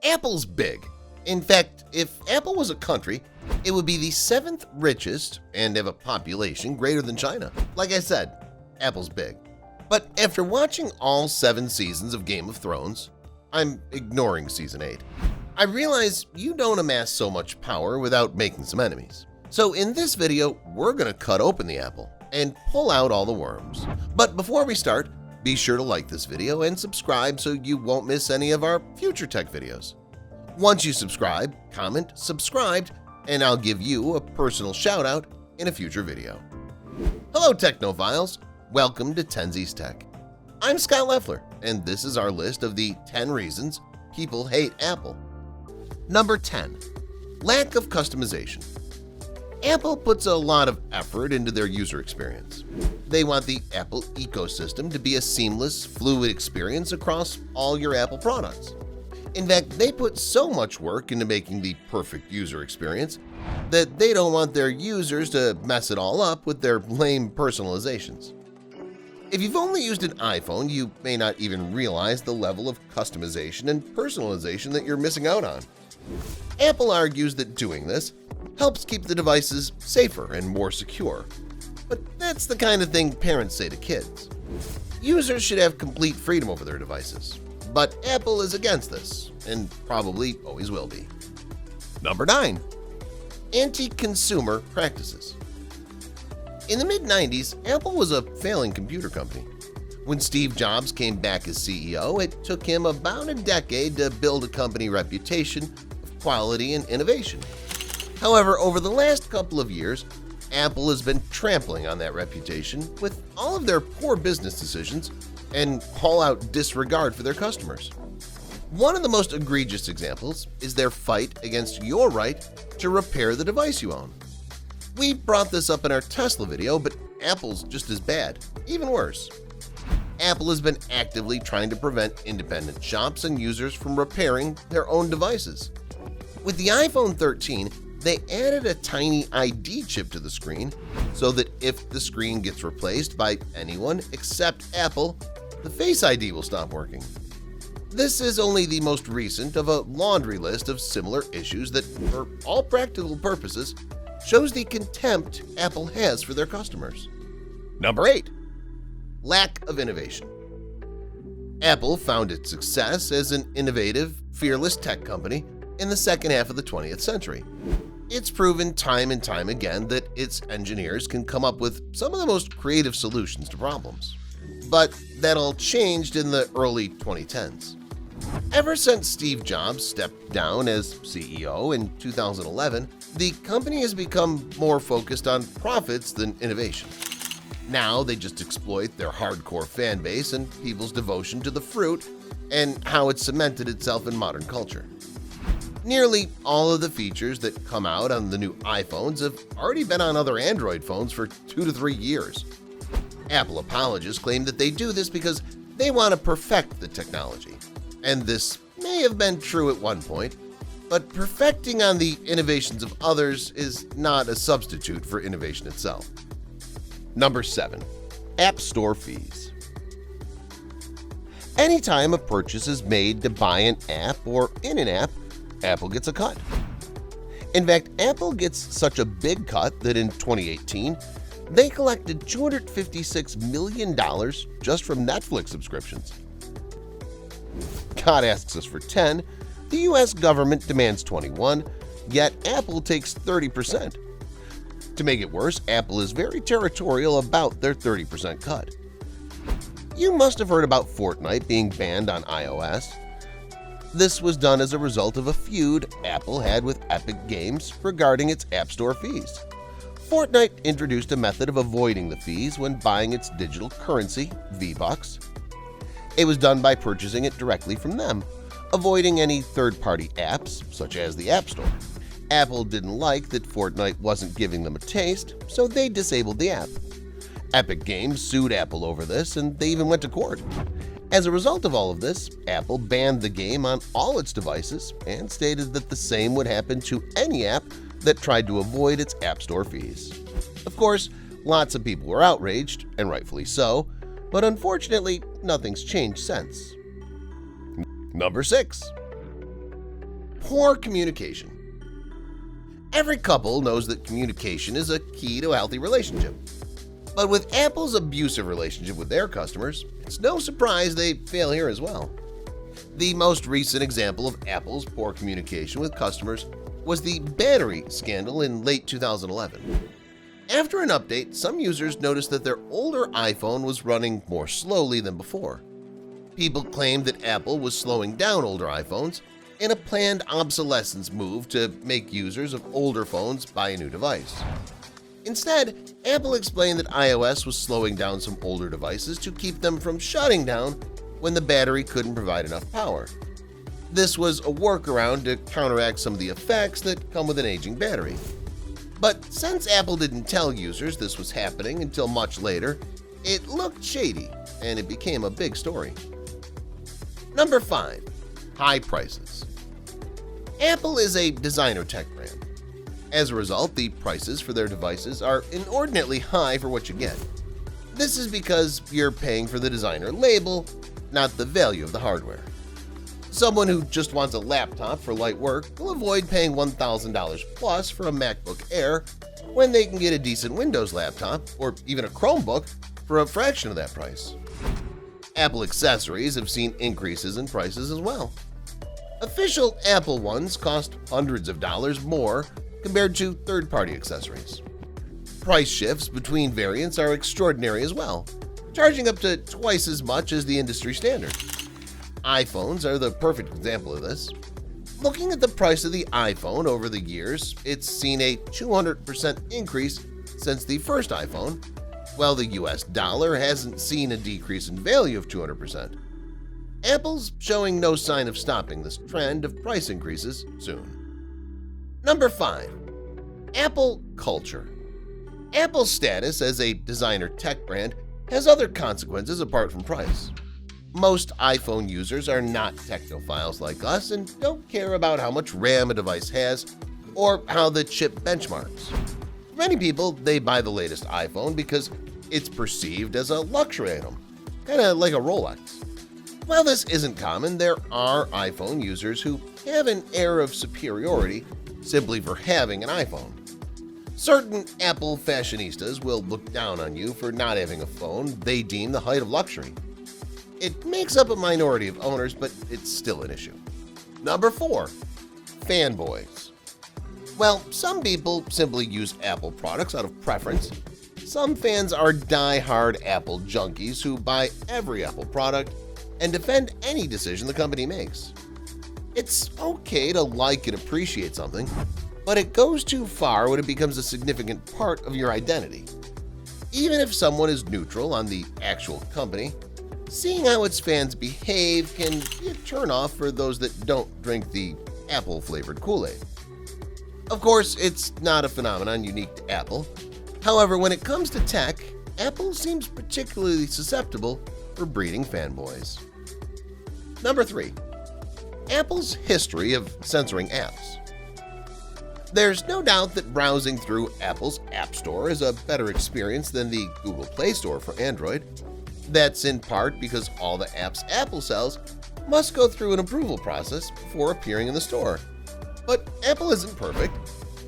Apple's big. In fact, if Apple was a country, it would be the 7th richest and have a population greater than China. Like I said, Apple's big. But after watching all 7 seasons of Game of Thrones, I'm ignoring Season 8, I realize you don't amass so much power without making some enemies. So in this video, we're going to cut open the apple and pull out all the worms. But before we start, be sure to like this video and subscribe so you won't miss any of our future tech videos. Once you subscribe, comment "subscribed" and I'll give you a personal shout-out in a future video. Hello Technophiles! Welcome to Tenzi's Tech. I'm Scott Leffler, and this is our list of the 10 reasons people hate Apple. Number 10. Lack of customization. Apple puts a lot of effort into their user experience. They want the Apple ecosystem to be a seamless, fluid experience across all your Apple products. In fact, they put so much work into making the perfect user experience that they don't want their users to mess it all up with their lame personalizations. If you've only used an iPhone, you may not even realize the level of customization and personalization that you're missing out on. Apple argues that doing this helps keep the devices safer and more secure. But that's the kind of thing parents say to kids. Users should have complete freedom over their devices. But Apple is against this, and probably always will be. Number 9. Anti-consumer practices. In the mid-90s, Apple was a failing computer company. When Steve Jobs came back as CEO, it took him about a decade to build a company reputation of quality and innovation. However, over the last couple of years, Apple has been trampling on that reputation with all of their poor business decisions and all-out disregard for their customers. One of the most egregious examples is their fight against your right to repair the device you own. We brought this up in our Tesla video, but Apple's just as bad, even worse. Apple has been actively trying to prevent independent shops and users from repairing their own devices. With the iPhone 13, they added a tiny ID chip to the screen so that if the screen gets replaced by anyone except Apple, the Face ID will stop working. This is only the most recent of a laundry list of similar issues that, for all practical purposes, shows the contempt Apple has for their customers. Number 8. Lack of innovation. Apple found its success as an innovative, fearless tech company in the second half of the 20th century. It's proven time and time again that its engineers can come up with some of the most creative solutions to problems. But that all changed in the early 2010s. Ever since Steve Jobs stepped down as CEO in 2011, the company has become more focused on profits than innovation. Now they just exploit their hardcore fan base and people's devotion to the fruit and how it's cemented itself in modern culture. Nearly all of the features that come out on the new iPhones have already been on other Android phones for 2 to 3 years. Apple apologists claim that they do this because they want to perfect the technology. And this may have been true at one point, but perfecting on the innovations of others is not a substitute for innovation itself. Number 7. App Store fees. Anytime a purchase is made to buy an app or in an app, Apple gets a cut. In fact, Apple gets such a big cut that in 2018, they collected $256 million just from Netflix subscriptions. God asks us for 10, the US government demands 21, yet Apple takes 30%. To make it worse, Apple is very territorial about their 30% cut. You must have heard about Fortnite being banned on iOS. This was done as a result of a feud Apple had with Epic Games regarding its App Store fees. Fortnite introduced a method of avoiding the fees when buying its digital currency, V-Bucks. It was done by purchasing it directly from them, avoiding any third-party apps, such as the App Store. Apple didn't like that Fortnite wasn't giving them a taste, so they disabled the app. Epic Games sued Apple over this, and they even went to court. As a result of all of this, Apple banned the game on all its devices and stated that the same would happen to any app that tried to avoid its App Store fees. Of course, lots of people were outraged, and rightfully so, but unfortunately, nothing's changed since. Number 6. Poor communication. Every couple knows that communication is a key to a healthy relationship. But with Apple's abusive relationship with their customers, it's no surprise they fail here as well. The most recent example of Apple's poor communication with customers was the battery scandal in late 2011. After an update, some users noticed that their older iPhone was running more slowly than before. People claimed that Apple was slowing down older iPhones in a planned obsolescence move to make users of older phones buy a new device. Instead, Apple explained that iOS was slowing down some older devices to keep them from shutting down when the battery couldn't provide enough power. This was a workaround to counteract some of the effects that come with an aging battery. But since Apple didn't tell users this was happening until much later, it looked shady and it became a big story. Number 5. High prices. Apple is a designer tech brand. As a result, the prices for their devices are inordinately high for what you get. This is because you're paying for the designer label, not the value of the hardware. Someone who just wants a laptop for light work will avoid paying $1,000 plus for a MacBook Air when they can get a decent Windows laptop or even a Chromebook for a fraction of that price. Apple accessories have seen increases in prices as well. Official Apple ones cost hundreds of dollars more compared to third-party accessories. Price shifts between variants are extraordinary as well, charging up to twice as much as the industry standard. iPhones are the perfect example of this. Looking at the price of the iPhone over the years, it's seen a 200% increase since the first iPhone, while the US dollar hasn't seen a decrease in value of 200%. Apple's showing no sign of stopping this trend of price increases soon. Number 5. Apple culture. Apple's status as a designer tech brand has other consequences apart from price. Most iPhone users are not technophiles like us and don't care about how much RAM a device has or how the chip benchmarks. For many people, they buy the latest iPhone because it's perceived as a luxury item, kind of like a Rolex. While this isn't common, there are iPhone users who have an air of superiority simply for having an iPhone. Certain Apple fashionistas will look down on you for not having a phone they deem the height of luxury. It makes up a minority of owners, but it's still an issue. Number 4. Fanboys. Well, some people simply use Apple products out of preference. Some fans are die-hard Apple junkies who buy every Apple product and defend any decision the company makes. It's okay to like and appreciate something, but it goes too far when it becomes a significant part of your identity. Even if someone is neutral on the actual company, seeing how its fans behave can be a turnoff for those that don't drink the Apple-flavored Kool-Aid. Of course, it's not a phenomenon unique to Apple. However, when it comes to tech, Apple seems particularly susceptible for breeding fanboys. Number 3. Apple's history of censoring apps. There's no doubt that browsing through Apple's App Store is a better experience than the Google Play Store for Android. That's in part because all the apps Apple sells must go through an approval process before appearing in the store. But Apple isn't perfect.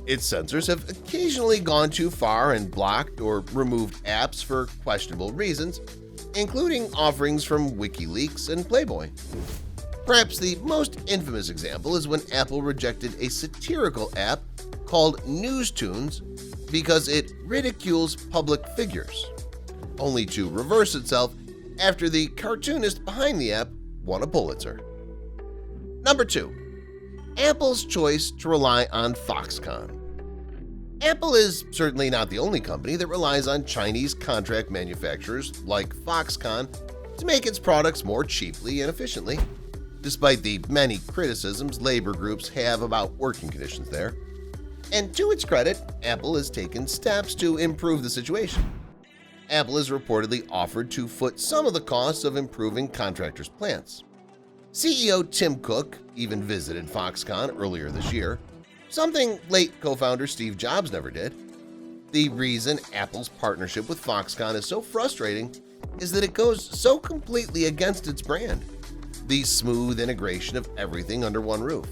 Its censors have occasionally gone too far and blocked or removed apps for questionable reasons, including offerings from WikiLeaks and Playboy. Perhaps the most infamous example is when Apple rejected a satirical app called NewsTunes because it ridicules public figures, only to reverse itself after the cartoonist behind the app won a Pulitzer. Number 2. Apple's choice to rely on FOXCONN. Apple is certainly not the only company that relies on Chinese contract manufacturers like FOXCONN to make its products more cheaply and efficiently, despite the many criticisms labor groups have about working conditions there. And to its credit, Apple has taken steps to improve the situation. Apple has reportedly offered to foot some of the costs of improving contractors' plants. CEO Tim Cook even visited FOXCONN earlier this year, something late co-founder Steve Jobs never did. The reason Apple's partnership with FOXCONN is so frustrating is that it goes so completely against its brand, the smooth integration of everything under one roof.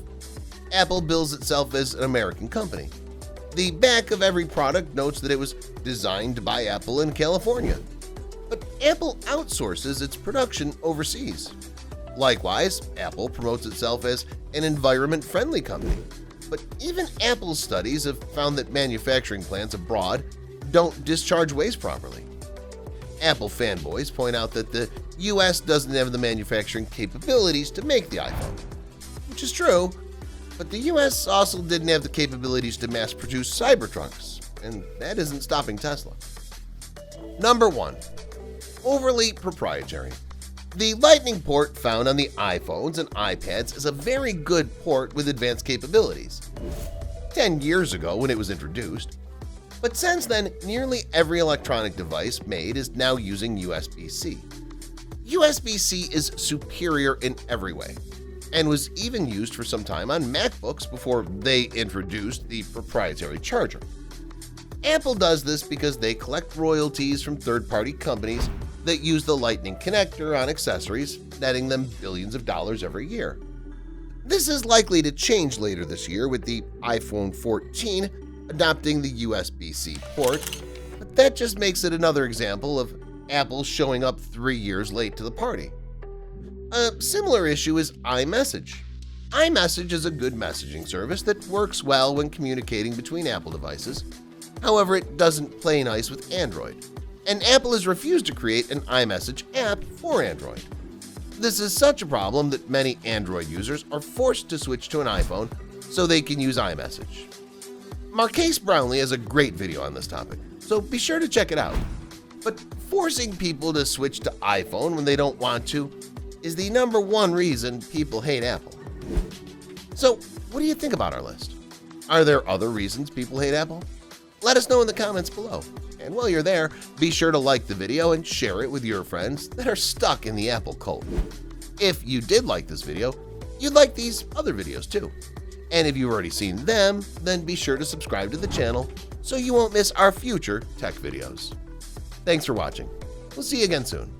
Apple bills itself as an American company. The back of every product notes that it was designed by Apple in California. But Apple outsources its production overseas. Likewise, Apple promotes itself as an environment-friendly company. But even Apple's studies have found that manufacturing plants abroad don't discharge waste properly. Apple fanboys point out that the US doesn't have the manufacturing capabilities to make the iPhone, which is true, but the US also didn't have the capabilities to mass-produce Cybertrucks, and that isn't stopping Tesla. Number 1. Overly proprietary. The Lightning port found on the iPhones and iPads is a very good port with advanced capabilities. 10 years ago when it was introduced, but since then, nearly every electronic device made is now using USB-C. USB-C is superior in every way, and was even used for some time on MacBooks before they introduced the proprietary charger. Apple does this because they collect royalties from third-party companies that use the Lightning connector on accessories, netting them billions of dollars every year. This is likely to change later this year with the iPhone 14 adopting the USB-C port, but that just makes it another example of Apple showing up 3 years late to the party. A similar issue is iMessage. iMessage is a good messaging service that works well when communicating between Apple devices. However, it doesn't play nice with Android, and Apple has refused to create an iMessage app for Android. This is such a problem that many Android users are forced to switch to an iPhone so they can use iMessage. Marquise Brownlee has a great video on this topic, so be sure to check it out. But forcing people to switch to iPhone when they don't want to is the number one reason people hate Apple. So, what do you think about our list? Are there other reasons people hate Apple? Let us know in the comments below. And while you're there, be sure to like the video and share it with your friends that are stuck in the Apple cult. If you did like this video, you'd like these other videos too. And if you've already seen them, then be sure to subscribe to the channel so you won't miss our future tech videos. Thanks for watching. We'll see you again soon.